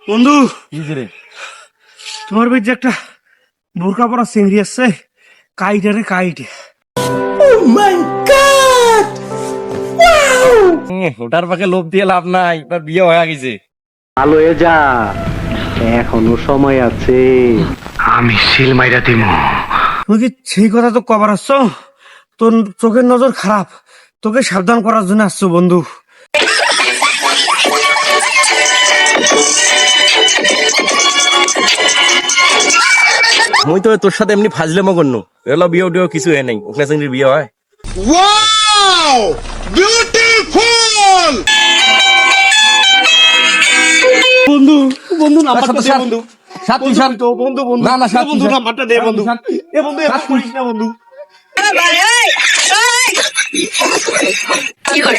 বন্ধু তোমার বেশ একটা বোরকা পরা চিংড়ি আছে, কাইটে রে কাইটে। ওটার পাকে লোভ দিয়ে লাভ নাই, তার বিয়ে হয়ে গেছে। ভালো হয়ে যা, এখনো সময় আছে। আমি সিল মাইরা দিব। তুমি কি সেই কথা তো কবার আসছো? তোর চোখের নজর খারাপ, তোকে সাবধান করার জন্য আসছো বন্ধু। মুই তো তোর সাথে এমনি ফাজলেমো করনু, এলো বিয়ে টিও কিছু হয় নাই, ওখানে চিংড়ির বিয়ে হয়। বন্ধু বন্ধু সাত, নাম্বারটা দে সাত, বন্ধু। সাত, বন্ধু সাত। তো বন্ধু বন্ধু না, না, সাত, বন্ধু সাত। নাম্বারটা দে বন্ধু। এ বন্ধু এরকম করিস না বন্ধু। কি করে